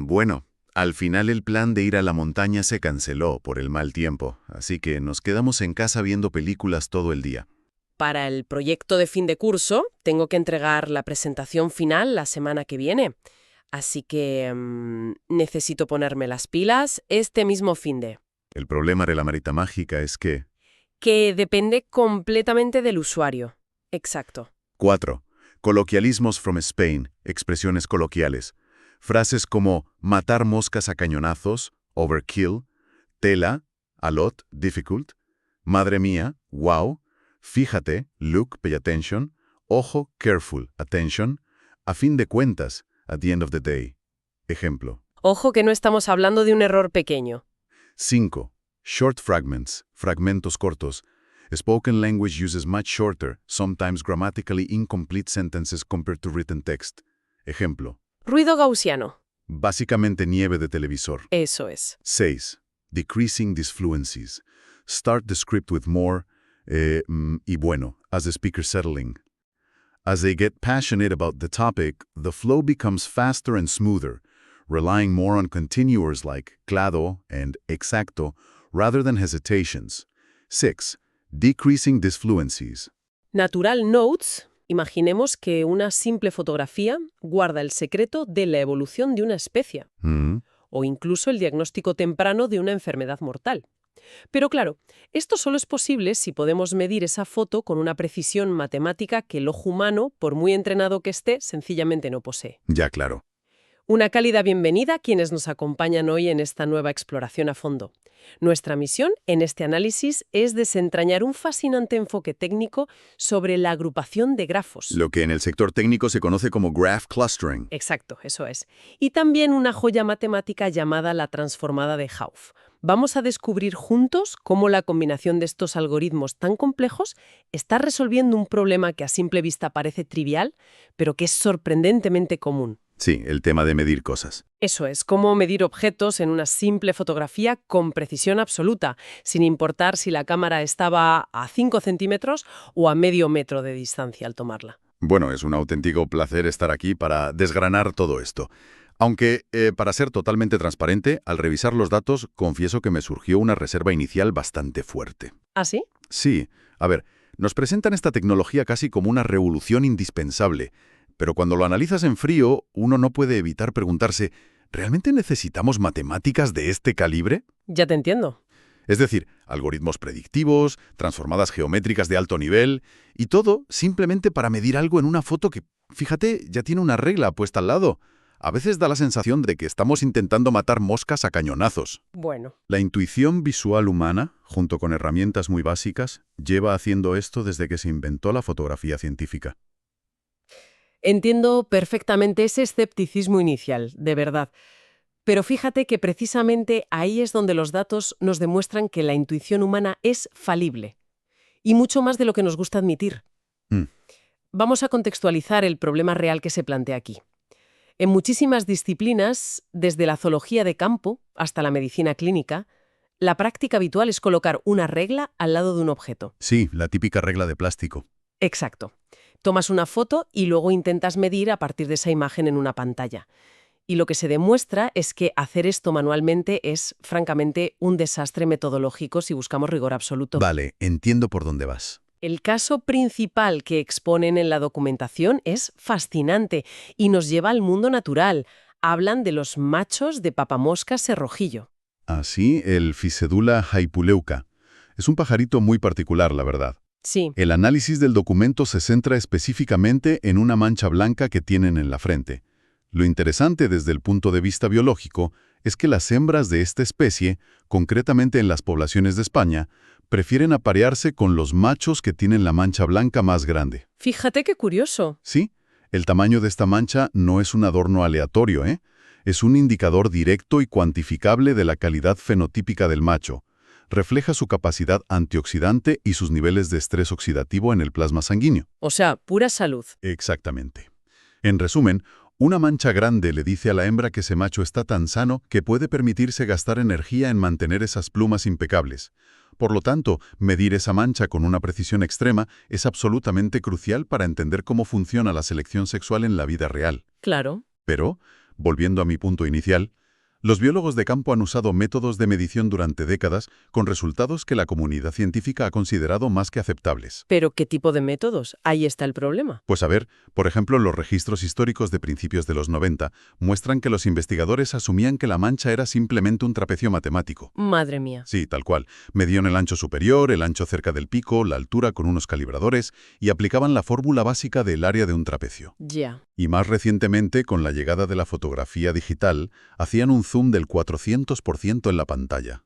Bueno, al final el plan de ir a la montaña se canceló por el mal tiempo, así que nos quedamos en casa viendo películas todo el día. Para el proyecto de fin de curso, tengo que entregar la presentación final la semana que viene. Así que necesito ponerme las pilas este mismo finde. El problema de la varita mágica es Que depende completamente del usuario. Exacto. 4. Coloquialismos from Spain, expresiones coloquiales. Frases como matar moscas a cañonazos, overkill, tela, a lot, difficult, madre mía, wow, fíjate, look, pay attention, ojo, careful, attention, a fin de cuentas, at the end of the day. Ejemplo. Ojo que no estamos hablando de un error pequeño. 5. Short fragments, fragmentos cortos. Spoken language uses much shorter, sometimes grammatically incomplete sentences compared to written text. Ejemplo. Ruido gaussiano. Básicamente nieve de televisor. Eso es. 6. Decreasing disfluencies. Start the script with more, y bueno, as the speaker settling. As they get passionate about the topic, the flow becomes faster and smoother, relying more on continuers like claro and exacto rather than hesitations. 6. Decreasing disfluencies. Natural notes. Imaginemos que una simple fotografía guarda el secreto de la evolución de una especie, o incluso el diagnóstico temprano de una enfermedad mortal. Pero claro, esto solo es posible si podemos medir esa foto con una precisión matemática que el ojo humano, por muy entrenado que esté, sencillamente no posee. Ya, claro. Una cálida bienvenida a quienes nos acompañan hoy en esta nueva exploración a fondo. Nuestra misión en este análisis es desentrañar un fascinante enfoque técnico sobre la agrupación de grafos. Lo que en el sector técnico se conoce como graph clustering. Exacto, eso es. Y también una joya matemática llamada la transformada de Hauff. Vamos a descubrir juntos cómo la combinación de estos algoritmos tan complejos está resolviendo un problema que a simple vista parece trivial, pero que es sorprendentemente común. Sí, el tema de medir cosas. Eso es, cómo medir objetos en una simple fotografía con precisión absoluta, sin importar si la cámara estaba a 5 centímetros o a medio metro de distancia al tomarla. Bueno, es un auténtico placer estar aquí para desgranar todo esto. Aunque, para ser totalmente transparente, al revisar los datos, confieso que me surgió una reserva inicial bastante fuerte. ¿Ah, sí? Sí. A ver, nos presentan esta tecnología casi como una revolución indispensable, pero cuando lo analizas en frío, uno no puede evitar preguntarse, ¿realmente necesitamos matemáticas de este calibre? Ya te entiendo. Es decir, algoritmos predictivos, transformadas geométricas de alto nivel, y todo simplemente para medir algo en una foto que, fíjate, ya tiene una regla puesta al lado. A veces da la sensación de que estamos intentando matar moscas a cañonazos. Bueno. La intuición visual humana, junto con herramientas muy básicas, lleva haciendo esto desde que se inventó la fotografía científica. Entiendo perfectamente ese escepticismo inicial, de verdad. Pero fíjate que precisamente ahí es donde los datos nos demuestran que la intuición humana es falible. Y mucho más de lo que nos gusta admitir. Vamos a contextualizar el problema real que se plantea aquí. En muchísimas disciplinas, desde la zoología de campo hasta la medicina clínica, la práctica habitual es colocar una regla al lado de un objeto. Sí, la típica regla de plástico. Exacto. Tomas una foto y luego intentas medir a partir de esa imagen en una pantalla. Y lo que se demuestra es que hacer esto manualmente es, francamente, un desastre metodológico si buscamos rigor absoluto. Vale, entiendo por dónde vas. El caso principal que exponen en la documentación es fascinante y nos lleva al mundo natural. Hablan de los machos de papamoscas cerrojillo. Así, el Physedula haipuleuca. Es un pajarito muy particular, la verdad. Sí. El análisis del documento se centra específicamente en una mancha blanca que tienen en la frente. Lo interesante desde el punto de vista biológico es que las hembras de esta especie, concretamente en las poblaciones de España, prefieren aparearse con los machos que tienen la mancha blanca más grande. Fíjate qué curioso. Sí, el tamaño de esta mancha no es un adorno aleatorio, Es un indicador directo y cuantificable de la calidad fenotípica del macho. Refleja su capacidad antioxidante y sus niveles de estrés oxidativo en el plasma sanguíneo. O sea, pura salud. Exactamente. En resumen, una mancha grande le dice a la hembra que ese macho está tan sano que puede permitirse gastar energía en mantener esas plumas impecables. Por lo tanto, medir esa mancha con una precisión extrema es absolutamente crucial para entender cómo funciona la selección sexual en la vida real. Claro. Pero, Volviendo a mi punto inicial, los biólogos de campo han usado métodos de medición durante décadas con resultados que la comunidad científica ha considerado más que aceptables. ¿Pero qué tipo de métodos? Ahí está el problema. Pues a ver, por ejemplo, los registros históricos de principios de los 90 muestran que los investigadores asumían que la mancha era simplemente un trapecio matemático. Madre mía. Sí, tal cual. Medían el ancho superior, el ancho cerca del pico, la altura con unos calibradores y aplicaban la fórmula básica del área de un trapecio. Ya. Y más recientemente, con la llegada de la fotografía digital, hacían un zoom del 400% en la pantalla.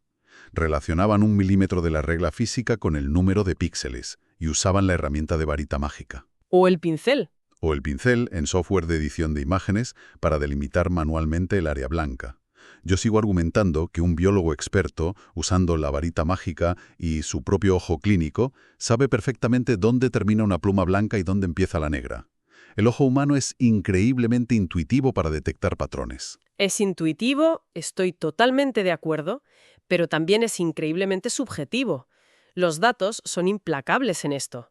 Relacionaban 1 milímetro de la regla física con el número de píxeles y usaban la herramienta de varita mágica. ¿O el pincel? O el pincel en software de edición de imágenes para delimitar manualmente el área blanca. Yo sigo argumentando que un biólogo experto, usando la varita mágica y su propio ojo clínico, sabe perfectamente dónde termina una pluma blanca y dónde empieza la negra. El ojo humano es increíblemente intuitivo para detectar patrones. Es intuitivo, estoy totalmente de acuerdo, pero también es increíblemente subjetivo. Los datos son implacables en esto.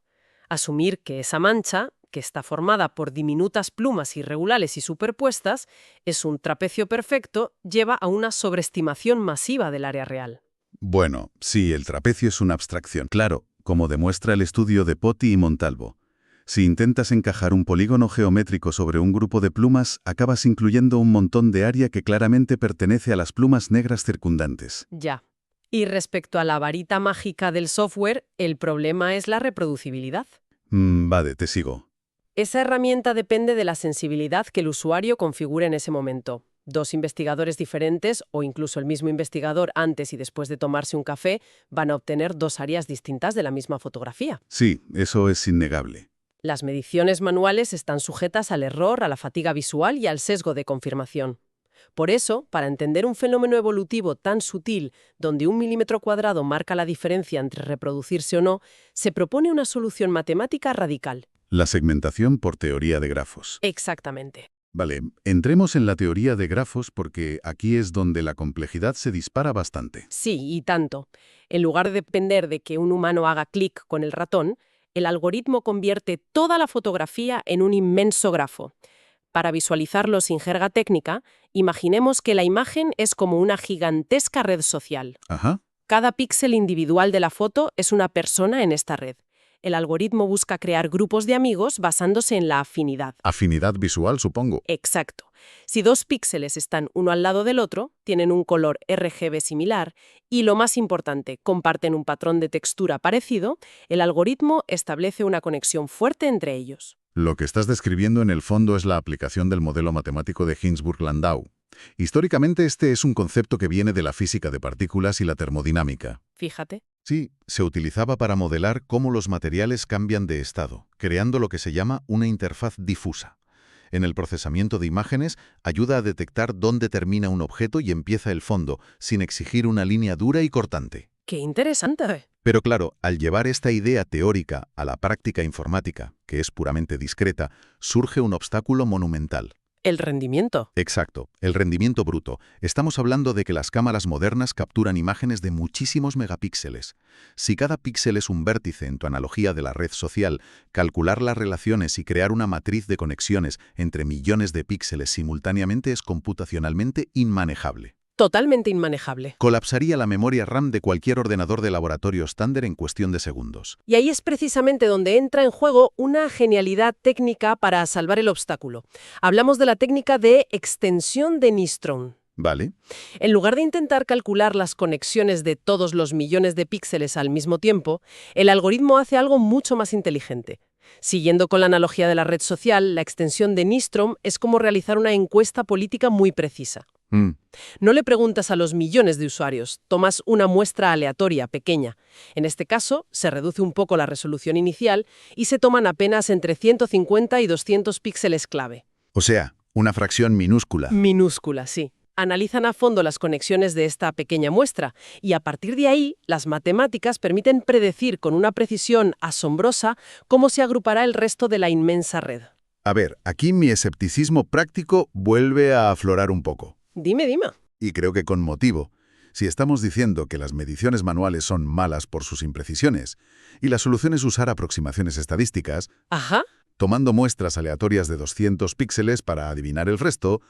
Asumir que esa mancha, que está formada por diminutas plumas irregulares y superpuestas, es un trapecio perfecto, lleva a una sobreestimación masiva del área real. Bueno, sí, el trapecio es una abstracción, claro, como demuestra el estudio de Poti y Montalvo. Si intentas encajar un polígono geométrico sobre un grupo de plumas, acabas incluyendo un montón de área que claramente pertenece a las plumas negras circundantes. Ya. Y respecto a la varita mágica del software, el problema es la reproducibilidad. Vale, te sigo. Esa herramienta depende de la sensibilidad que el usuario configure en ese momento. 2 investigadores diferentes, o incluso el mismo investigador antes y después de tomarse un café, van a obtener 2 áreas distintas de la misma fotografía. Sí, eso es innegable. Las mediciones manuales están sujetas al error, a la fatiga visual y al sesgo de confirmación. Por eso, para entender un fenómeno evolutivo tan sutil, donde 1 milímetro cuadrado marca la diferencia entre reproducirse o no, se propone una solución matemática radical. La segmentación por teoría de grafos. Exactamente. Vale, entremos en la teoría de grafos porque aquí es donde la complejidad se dispara bastante. Sí, y tanto. En lugar de depender de que un humano haga clic con el ratón, el algoritmo convierte toda la fotografía en un inmenso grafo. Para visualizarlo sin jerga técnica, imaginemos que la imagen es como una gigantesca red social. Ajá. Cada píxel individual de la foto es una persona en esta red. El algoritmo busca crear grupos de amigos basándose en la afinidad. Afinidad visual, supongo. Exacto. Si 2 píxeles están uno al lado del otro, tienen un color RGB similar y, lo más importante, comparten un patrón de textura parecido, el algoritmo establece una conexión fuerte entre ellos. Lo que estás describiendo en el fondo es la aplicación del modelo matemático de Hinsburg-Landau. Históricamente este es un concepto que viene de la física de partículas y la termodinámica. Fíjate. Sí, se utilizaba para modelar cómo los materiales cambian de estado, creando lo que se llama una interfaz difusa. En el procesamiento de imágenes, ayuda a detectar dónde termina un objeto y empieza el fondo, sin exigir una línea dura y cortante. ¡Qué interesante! Pero claro, al llevar esta idea teórica a la práctica informática, que es puramente discreta, surge un obstáculo monumental. El rendimiento. Exacto, el rendimiento bruto. Estamos hablando de que las cámaras modernas capturan imágenes de muchísimos megapíxeles. Si cada píxel es un vértice en tu analogía de la red social, calcular las relaciones y crear una matriz de conexiones entre millones de píxeles simultáneamente es computacionalmente inmanejable. Totalmente inmanejable. Colapsaría la memoria RAM de cualquier ordenador de laboratorio estándar en cuestión de segundos. Y ahí es precisamente donde entra en juego una genialidad técnica para salvar el obstáculo. Hablamos de la técnica de extensión de Nystrom. ¿Vale? En lugar de intentar calcular las conexiones de todos los millones de píxeles al mismo tiempo, el algoritmo hace algo mucho más inteligente. Siguiendo con la analogía de la red social, la extensión de Nystrom es como realizar una encuesta política muy precisa. No le preguntas a los millones de usuarios, tomas una muestra aleatoria, pequeña. En este caso, se reduce un poco la resolución inicial y se toman apenas entre 150 y 200 píxeles clave. O sea, una fracción minúscula. Minúscula, sí. Analizan a fondo las conexiones de esta pequeña muestra y a partir de ahí, las matemáticas permiten predecir con una precisión asombrosa cómo se agrupará el resto de la inmensa red. A ver, aquí mi escepticismo práctico vuelve a aflorar un poco. Dime. Y creo que con motivo. Si estamos diciendo que las mediciones manuales son malas por sus imprecisiones y la solución es usar aproximaciones estadísticas, Ajá. tomando muestras aleatorias de 200 píxeles para adivinar el resto,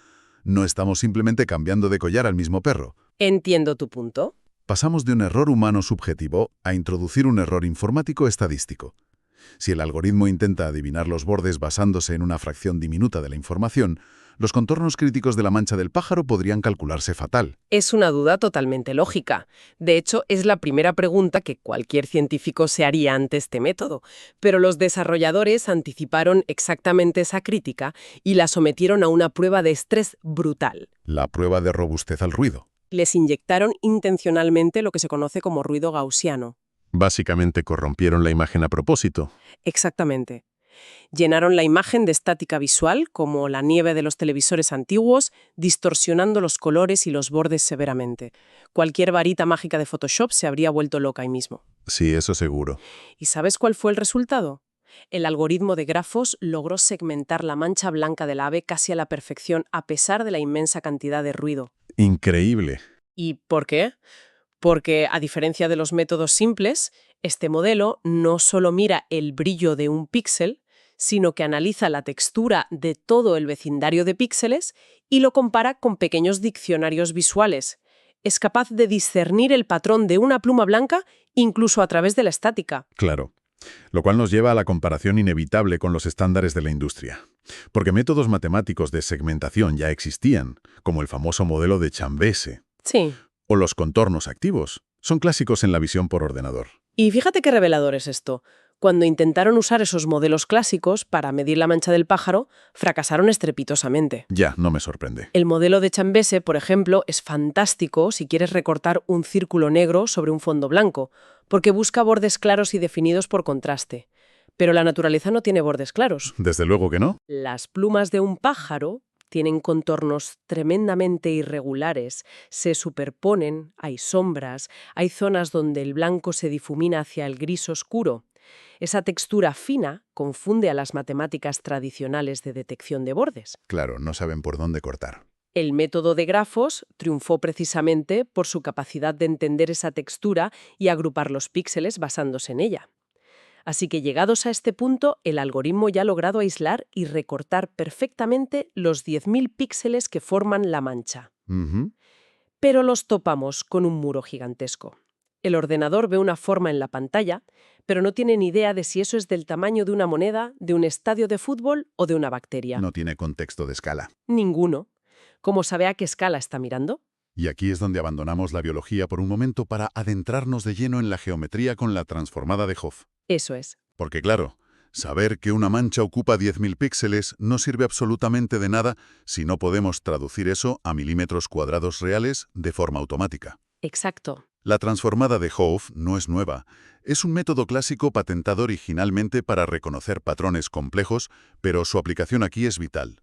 No estamos simplemente cambiando de collar al mismo perro. Entiendo tu punto. Pasamos de un error humano subjetivo a introducir un error informático estadístico. Si el algoritmo intenta adivinar los bordes basándose en una fracción diminuta de la información, los contornos críticos de la mancha del pájaro podrían calcularse fatal. Es una duda totalmente lógica. De hecho, es la primera pregunta que cualquier científico se haría ante este método. Pero los desarrolladores anticiparon exactamente esa crítica y la sometieron a una prueba de estrés brutal. La prueba de robustez al ruido. Les inyectaron intencionalmente lo que se conoce como ruido gaussiano. Básicamente corrompieron la imagen a propósito. Exactamente. Llenaron la imagen de estática visual, como la nieve de los televisores antiguos, distorsionando los colores y los bordes severamente. Cualquier varita mágica de Photoshop se habría vuelto loca ahí mismo. Sí, eso seguro. ¿Y sabes cuál fue el resultado? El algoritmo de grafos logró segmentar la mancha blanca del ave casi a la perfección a pesar de la inmensa cantidad de ruido. Increíble. ¿Y por qué? Porque, a diferencia de los métodos simples, este modelo no solo mira el brillo de un píxel, sino que analiza la textura de todo el vecindario de píxeles y lo compara con pequeños diccionarios visuales. Es capaz de discernir el patrón de una pluma blanca incluso a través de la estática. Claro. Lo cual nos lleva a la comparación inevitable con los estándares de la industria. Porque métodos matemáticos de segmentación ya existían, como el famoso modelo de Chambese, Sí. o los contornos activos. Son clásicos en la visión por ordenador. Y fíjate qué revelador es esto. Cuando intentaron usar esos modelos clásicos para medir la mancha del pájaro, fracasaron estrepitosamente. Ya, no me sorprende. El modelo de Chambese, por ejemplo, es fantástico si quieres recortar un círculo negro sobre un fondo blanco, porque busca bordes claros y definidos por contraste. Pero la naturaleza no tiene bordes claros. Desde luego que no. Las plumas de un pájaro tienen contornos tremendamente irregulares, se superponen, hay sombras, hay zonas donde el blanco se difumina hacia el gris oscuro. Esa textura fina confunde a las matemáticas tradicionales de detección de bordes. Claro, no saben por dónde cortar. El método de grafos triunfó precisamente por su capacidad de entender esa textura y agrupar los píxeles basándose en ella. Así que llegados a este punto, el algoritmo ya ha logrado aislar y recortar perfectamente los 10.000 píxeles que forman la mancha. Ujú. Pero los topamos con un muro gigantesco. El ordenador ve una forma en la pantalla, pero no tiene ni idea de si eso es del tamaño de una moneda, de un estadio de fútbol o de una bacteria. No tiene contexto de escala. Ninguno. ¿Cómo sabe a qué escala está mirando? Y aquí es donde abandonamos la biología por un momento para adentrarnos de lleno en la geometría con la transformada de Hopf. Eso es. Porque claro, saber que una mancha ocupa 10.000 píxeles no sirve absolutamente de nada si no podemos traducir eso a milímetros cuadrados reales de forma automática. Exacto. La transformada de Hopf no es nueva. Es un método clásico patentado originalmente para reconocer patrones complejos, pero su aplicación aquí es vital.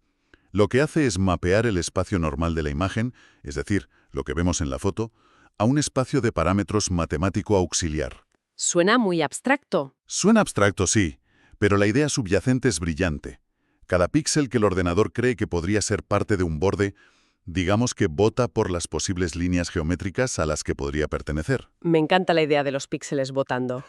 Lo que hace es mapear el espacio normal de la imagen, es decir, lo que vemos en la foto, a un espacio de parámetros matemático auxiliar. Suena muy abstracto. Suena abstracto, sí, pero la idea subyacente es brillante. Cada píxel que el ordenador cree que podría ser parte de un borde, digamos que vota por las posibles líneas geométricas a las que podría pertenecer. Me encanta la idea de los píxeles votando.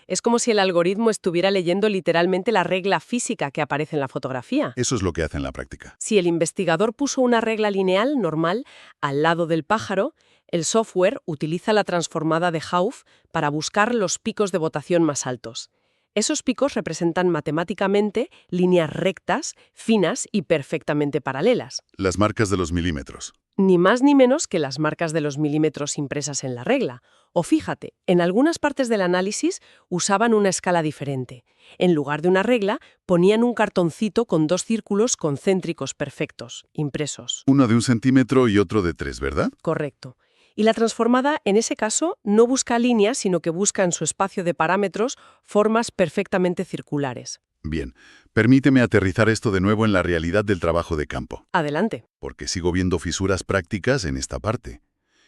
Es como si el algoritmo estuviera leyendo literalmente la regla física que aparece en la fotografía. Eso es lo que hace en la práctica. Si el investigador puso una regla lineal normal al lado del pájaro, el software utiliza la transformada de Hopf para buscar los picos de votación más altos. Esos picos representan matemáticamente líneas rectas, finas y perfectamente paralelas. Las marcas de los milímetros. Ni más ni menos que las marcas de los milímetros impresas en la regla. O fíjate, en algunas partes del análisis usaban una escala diferente. En lugar de una regla, ponían un cartoncito con dos círculos concéntricos perfectos, impresos. Uno de 1 centímetro y otro de 3, ¿verdad? Correcto. Y la transformada, en ese caso, no busca líneas, sino que busca en su espacio de parámetros formas perfectamente circulares. Bien, permíteme aterrizar esto de nuevo en la realidad del trabajo de campo, Adelante. porque sigo viendo fisuras prácticas en esta parte.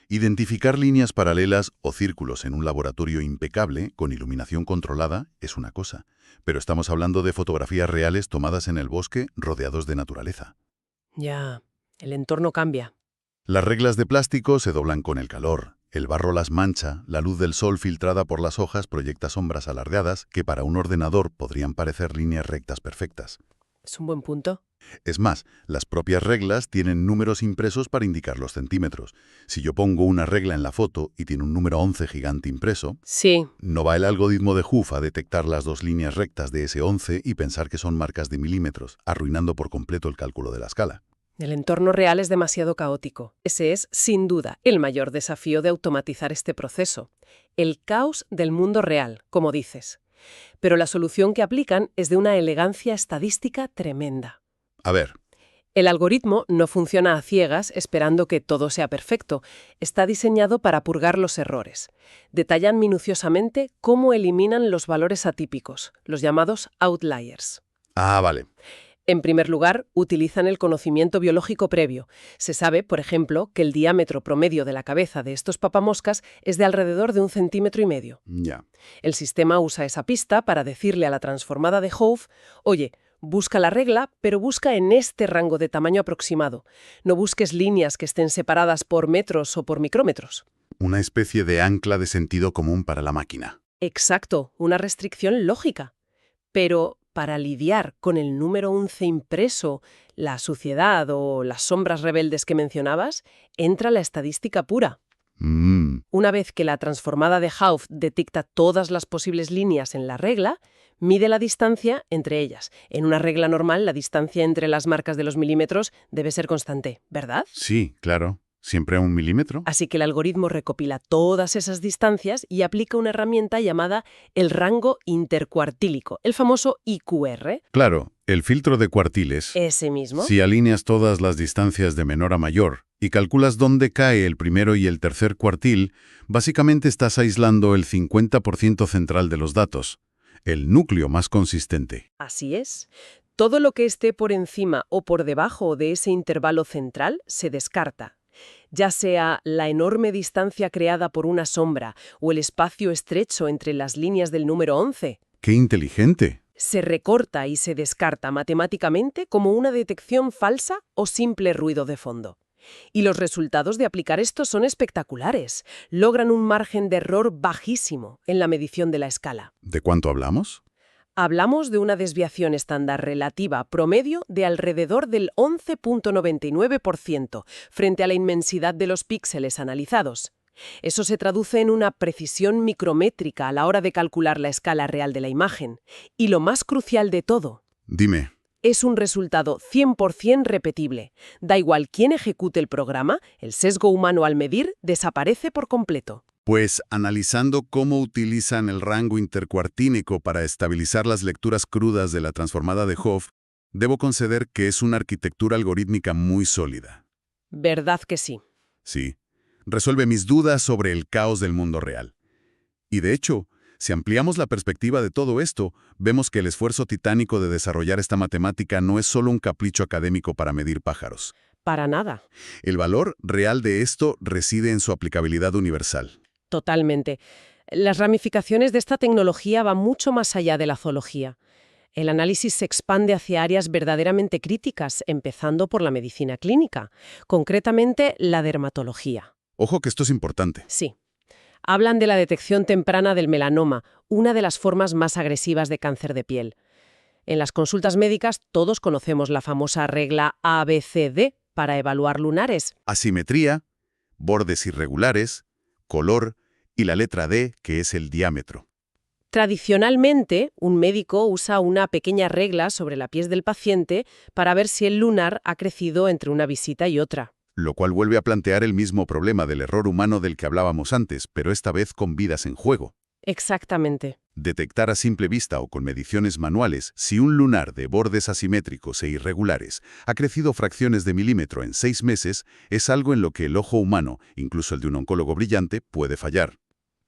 Identificar líneas paralelas o círculos en un laboratorio impecable, con iluminación controlada, es una cosa, pero estamos hablando de fotografías reales tomadas en el bosque rodeados de naturaleza. Ya, el entorno cambia. Las reglas de plástico se doblan con el calor, el barro las mancha, la luz del sol filtrada por las hojas proyecta sombras alargadas que para un ordenador podrían parecer líneas rectas perfectas. Es un buen punto. Es más, las propias reglas tienen números impresos para indicar los centímetros. Si yo pongo una regla en la foto y tiene un número 11 gigante impreso, Sí, no va el algoritmo de Hoof a detectar las dos líneas rectas de ese 11 y pensar que son marcas de milímetros, arruinando por completo el cálculo de la escala. el entorno real es demasiado caótico. Ese es, sin duda, el mayor desafío de automatizar este proceso. El caos del mundo real, como dices. Pero la solución que aplican es de una elegancia estadística tremenda. A ver, El algoritmo no funciona a ciegas esperando que todo sea perfecto. Está diseñado para purgar los errores. Detallan minuciosamente cómo eliminan los valores atípicos, los llamados outliers. vale. En primer lugar, utilizan el conocimiento biológico previo. Se sabe, por ejemplo, que el diámetro promedio de la cabeza de estos papamoscas es de alrededor de 1,5 centímetros. Ya. El sistema usa esa pista para decirle a la transformada de Hoof, oye, busca la regla, pero busca en este rango de tamaño aproximado. No busques líneas que estén separadas por metros o por micrómetros. Una especie de ancla de sentido común para la máquina. Exacto, una restricción lógica. Pero para lidiar con el número 11 impreso, la suciedad o las sombras rebeldes que mencionabas, entra la estadística pura. Una vez que la transformada de Hoof detecta todas las posibles líneas en la regla, mide la distancia entre ellas. En una regla normal, la distancia entre las marcas de los milímetros debe ser constante, ¿verdad? Sí, claro. ¿Siempre a 1 milímetro? Así que el algoritmo recopila todas esas distancias y aplica una herramienta llamada el rango intercuartílico, el famoso IQR. Claro, el filtro de cuartiles. Ese mismo. Si alineas todas las distancias de menor a mayor y calculas dónde cae el primero y el tercer cuartil, básicamente estás aislando el 50% central de los datos, el núcleo más consistente. Así es. Todo lo que esté por encima o por debajo de ese intervalo central se descarta. Ya sea la enorme distancia creada por una sombra o el espacio estrecho entre las líneas del número 11, ¡Qué inteligente! se recorta y se descarta matemáticamente como una detección falsa o simple ruido de fondo. Y los resultados de aplicar esto son espectaculares. Logran un margen de error bajísimo en la medición de la escala. ¿De cuánto hablamos? Hablamos de una desviación estándar relativa promedio de alrededor del 11,99% frente a la inmensidad de los píxeles analizados. Eso se traduce en una precisión micrométrica a la hora de calcular la escala real de la imagen. Y lo más crucial de todo, Dime. es un resultado 100% repetible. Da igual quién ejecute el programa, el sesgo humano al medir desaparece por completo. Pues analizando cómo utilizan el rango intercuartínico para estabilizar las lecturas crudas de la transformada de Hoof, debo conceder que es una arquitectura algorítmica muy sólida. ¿Verdad que sí? Sí, resuelve mis dudas sobre el caos del mundo real. Y de hecho, si ampliamos la perspectiva de todo esto, vemos que el esfuerzo titánico de desarrollar esta matemática no es solo un capricho académico para medir pájaros. Para nada. El valor real de esto reside en su aplicabilidad universal. Totalmente. Las ramificaciones de esta tecnología van mucho más allá de la zoología. El análisis se expande hacia áreas verdaderamente críticas, empezando por la medicina clínica, concretamente la dermatología. Ojo que esto es importante. Sí. Hablan de la detección temprana del melanoma, una de las formas más agresivas de cáncer de piel. En las consultas médicas todos conocemos la famosa regla ABCD para evaluar lunares. Asimetría, bordes irregulares, color y la letra D, que es el diámetro. Tradicionalmente, un médico usa una pequeña regla sobre la piel del paciente para ver si el lunar ha crecido entre una visita y otra. Lo cual vuelve a plantear el mismo problema del error humano del que hablábamos antes, pero esta vez con vidas en juego. Exactamente. Detectar a simple vista o con mediciones manuales si un lunar de bordes asimétricos e irregulares ha crecido fracciones de milímetro en 6 meses es algo en lo que el ojo humano, incluso el de un oncólogo brillante, puede fallar.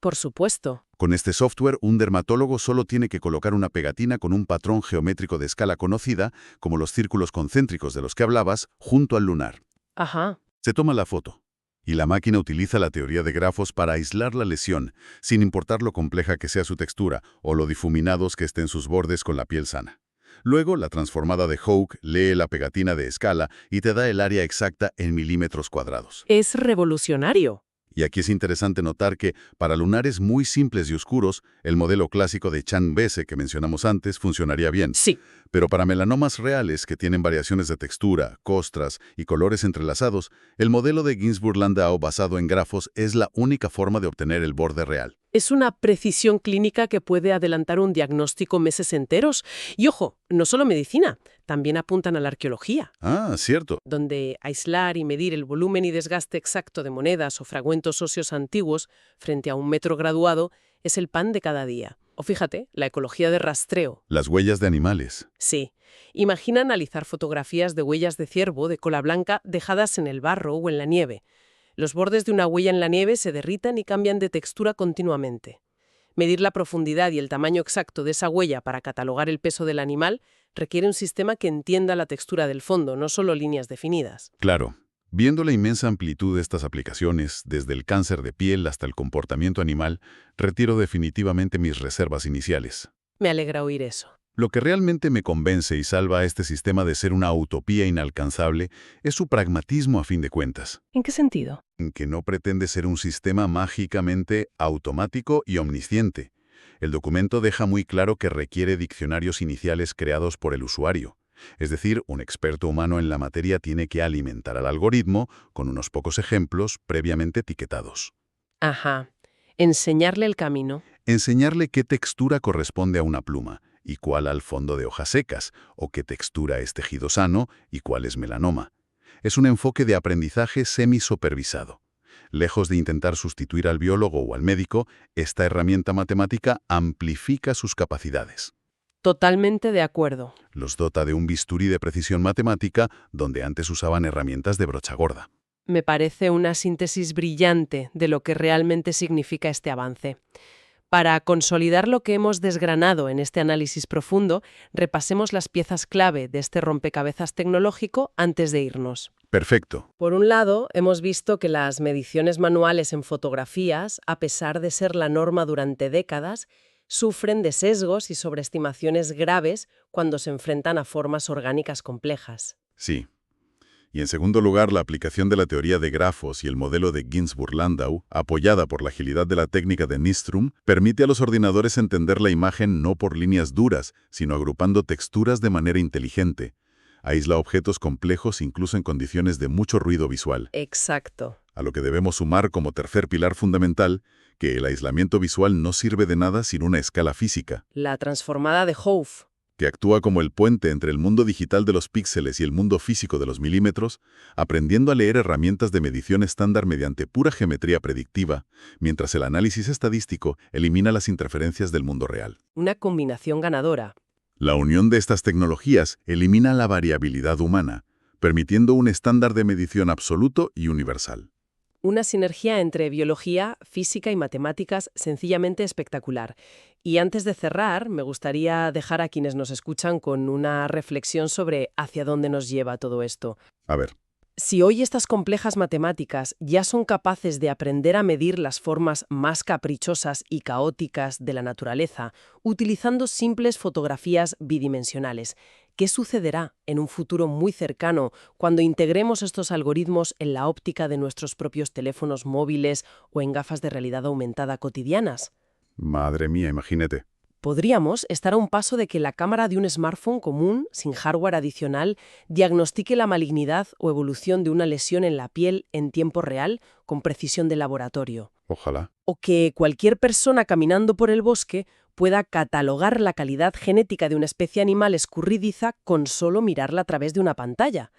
Por supuesto. Con este software, un dermatólogo solo tiene que colocar una pegatina con un patrón geométrico de escala conocida, como los círculos concéntricos de los que hablabas, junto al lunar. Ajá. Se toma la foto. Y la máquina utiliza la teoría de grafos para aislar la lesión, sin importar lo compleja que sea su textura o lo difuminados que estén sus bordes con la piel sana. Luego, la transformada de Hooke lee la pegatina de escala y te da el área exacta en milímetros cuadrados. Es revolucionario. Y aquí es interesante notar que para lunares muy simples y oscuros, el modelo clásico de Chan-Bese que mencionamos antes funcionaría bien. Sí. Pero para melanomas reales que tienen variaciones de textura, costras y colores entrelazados, el modelo de Ginzburg-Landau basado en grafos es la única forma de obtener el borde real. Es una precisión clínica que puede adelantar un diagnóstico meses enteros. Y ojo, no solo medicina, también apuntan a la arqueología, Ah, cierto. donde aislar y medir el volumen y desgaste exacto de monedas o fragmentos óseos antiguos frente a un metro graduado es el pan de cada día. O fíjate, la ecología de rastreo. Las huellas de animales. Sí. Imagina analizar fotografías de huellas de ciervo de cola blanca dejadas en el barro o en la nieve. Los bordes de una huella en la nieve se derritan y cambian de textura continuamente. Medir la profundidad y el tamaño exacto de esa huella para catalogar el peso del animal requiere un sistema que entienda la textura del fondo, no solo líneas definidas. Claro. Viendo la inmensa amplitud de estas aplicaciones, desde el cáncer de piel hasta el comportamiento animal, retiro definitivamente mis reservas iniciales. Me alegra oír eso. Lo que realmente me convence y salva a este sistema de ser una utopía inalcanzable es su pragmatismo a fin de cuentas, ¿En qué sentido? que no pretende ser un sistema mágicamente automático y omnisciente. El documento deja muy claro que requiere diccionarios iniciales creados por el usuario. Es decir, un experto humano en la materia tiene que alimentar al algoritmo con unos pocos ejemplos previamente etiquetados. Ajá. Enseñarle el camino. Enseñarle qué textura corresponde a una pluma y cuál al fondo de hojas secas, o qué textura es tejido sano y cuál es melanoma. Es un enfoque de aprendizaje semi-supervisado. Lejos de intentar sustituir al biólogo o al médico, esta herramienta matemática amplifica sus capacidades. Totalmente de acuerdo. Los dota de un bisturí de precisión matemática donde antes usaban herramientas de brocha gorda. Me parece una síntesis brillante de lo que realmente significa este avance. Para consolidar lo que hemos desgranado en este análisis profundo, repasemos las piezas clave de este rompecabezas tecnológico antes de irnos. Perfecto. Por un lado, hemos visto que las mediciones manuales en fotografías, a pesar de ser la norma durante décadas, sufren de sesgos y sobreestimaciones graves cuando se enfrentan a formas orgánicas complejas. Sí. Y en segundo lugar, la aplicación de la teoría de grafos y el modelo de Ginzburg-Landau, apoyada por la agilidad de la técnica de Nystrom, permite a los ordenadores entender la imagen no por líneas duras, sino agrupando texturas de manera inteligente. Aísla objetos complejos incluso en condiciones de mucho ruido visual. Exacto. A lo que debemos sumar como tercer pilar fundamental, que el aislamiento visual no sirve de nada sin una escala física, La transformada de Hove. que actúa como el puente entre el mundo digital de los píxeles y el mundo físico de los milímetros, aprendiendo a leer herramientas de medición estándar mediante pura geometría predictiva, mientras el análisis estadístico elimina las interferencias del mundo real. Una combinación ganadora. La unión de estas tecnologías elimina la variabilidad humana, permitiendo un estándar de medición absoluto y universal. Una sinergia entre biología, física y matemáticas sencillamente espectacular. Y antes de cerrar, me gustaría dejar a quienes nos escuchan con una reflexión sobre hacia dónde nos lleva todo esto. A ver, Si hoy estas complejas matemáticas ya son capaces de aprender a medir las formas más caprichosas y caóticas de la naturaleza, utilizando simples fotografías bidimensionales, ¿qué sucederá en un futuro muy cercano cuando integremos estos algoritmos en la óptica de nuestros propios teléfonos móviles o en gafas de realidad aumentada cotidianas? madre mía, imagínate. Podríamos estar a un paso de que la cámara de un smartphone común, sin hardware adicional, diagnostique la malignidad o evolución de una lesión en la piel en tiempo real con precisión de laboratorio. Ojalá. O que cualquier persona caminando por el bosque pueda catalogar la calidad genética de una especie animal escurridiza con solo mirarla a través de una pantalla.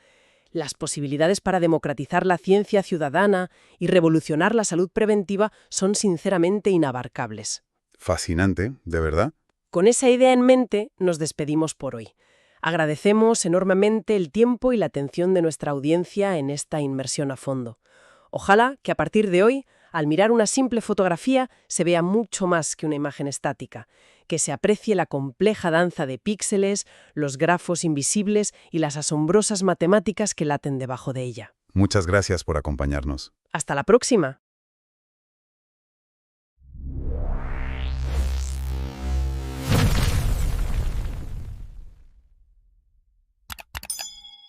Las posibilidades para democratizar la ciencia ciudadana y revolucionar la salud preventiva son sinceramente inabarcables. Fascinante, ¿de verdad? Con esa idea en mente, nos despedimos por hoy. Agradecemos enormemente el tiempo y la atención de nuestra audiencia en esta inmersión a fondo. Ojalá que a partir de hoy, al mirar una simple fotografía, se vea mucho más que una imagen estática, que se aprecie la compleja danza de píxeles, los grafos invisibles y las asombrosas matemáticas que laten debajo de ella. Muchas gracias por acompañarnos. ¡Hasta la próxima!